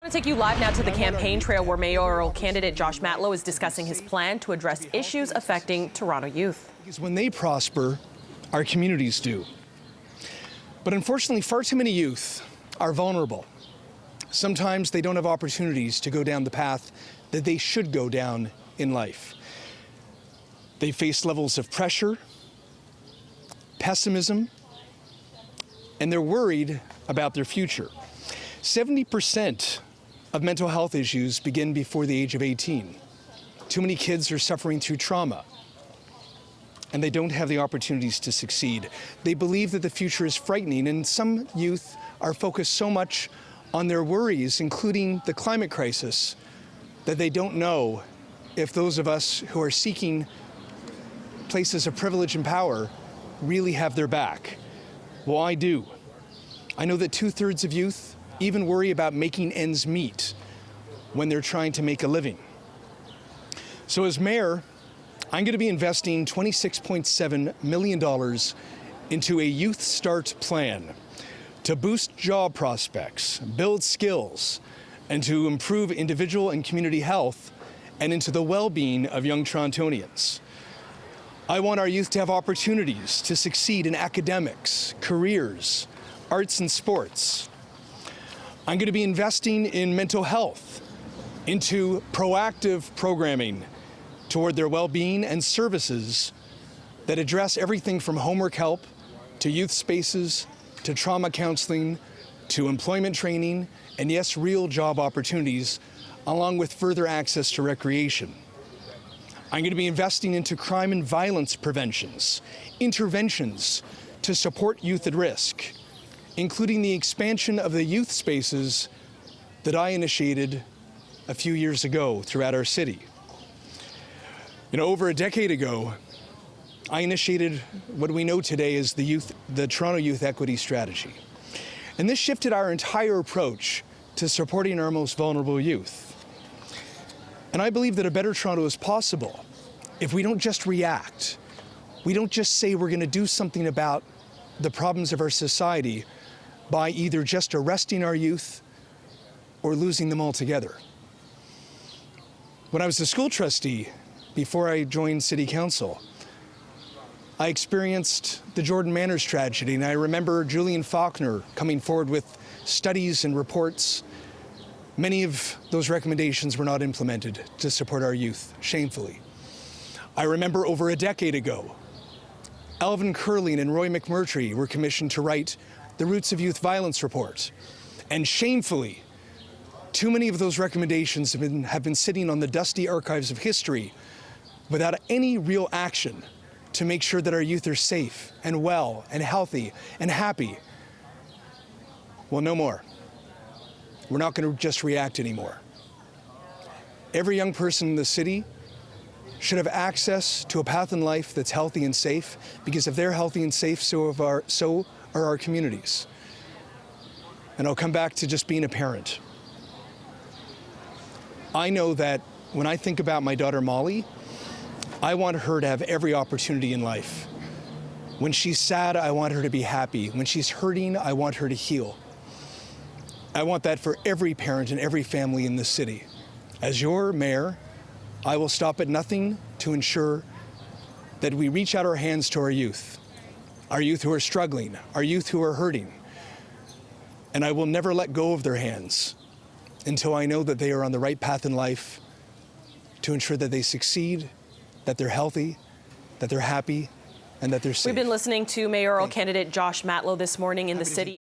I'm going to take you live now to the campaign trail where mayoral candidate Josh Matlow is discussing his plan to address issues affecting Toronto youth. Because when they prosper, our communities do. But unfortunately, far too many youth are vulnerable. Sometimes they don't have opportunities to go down the path that they should go down in life. They face levels of pressure, pessimism, and they're worried about their future. 70% of mental health issues begin before the age of 18. Too many kids are suffering through trauma, and they don't have the opportunities to succeed. They believe that the future is frightening, and some youth are focused so much on their worries, including the climate crisis, that they don't know if those of us who are seeking places of privilege and power really have their back. Well, I do. I know that 2/3 of youth even worry about making ends meet when they're trying to make a living. So as mayor, I'm going to be investing $26.7 million into a Youth Start plan to boost job prospects, build skills, and to improve individual and community health and into the well-being of young Torontonians. I want our youth to have opportunities to succeed in academics, careers, arts and sports. I'm going to be investing in mental health, into proactive programming toward their well-being and services that address everything from homework help to youth spaces to trauma counseling to employment training and, yes, real job opportunities, along with further access to recreation. I'm going to be investing into crime and violence preventions, interventions to support youth at risk, including the expansion of the youth spaces that I initiated a few years ago throughout our city. Over a decade ago, I initiated what we know today as the Toronto Youth Equity Strategy. And this shifted our entire approach to supporting our most vulnerable youth. And I believe that a better Toronto is possible if we don't just react. We don't just say we're going to do something about the problems of our society by either just arresting our youth or losing them altogether. When I was a school trustee, before I joined City Council, I experienced the Jordan Manors tragedy, and I remember Julian Faulkner coming forward with studies and reports. Many of those recommendations were not implemented to support our youth, shamefully. I remember over a decade ago, Alvin Curling and Roy McMurtry were commissioned to write the Roots of Youth Violence report. And shamefully, too many of those recommendations have been sitting on the dusty archives of history without any real action to make sure that our youth are safe and well and healthy and happy. Well, no more. We're not going to just react anymore. Every young person in the city should have access to a path in life that's healthy and safe, because if they're healthy and safe, so are our communities. And I'll come back to just being a parent. I know that when I think about my daughter Molly, I want her to have every opportunity in life. When she's sad, I want her to be happy. When she's hurting, I want her to heal. I want that for every parent and every family in this city. As your mayor, I will stop at nothing to ensure that we reach out our hands to our youth who are struggling, our youth who are hurting. And I will never let go of their hands until I know that they are on the right path in life to ensure that they succeed, that they're healthy, that they're happy, and that they're safe. We've been listening to mayoral candidate Josh Matlow this morning in the city.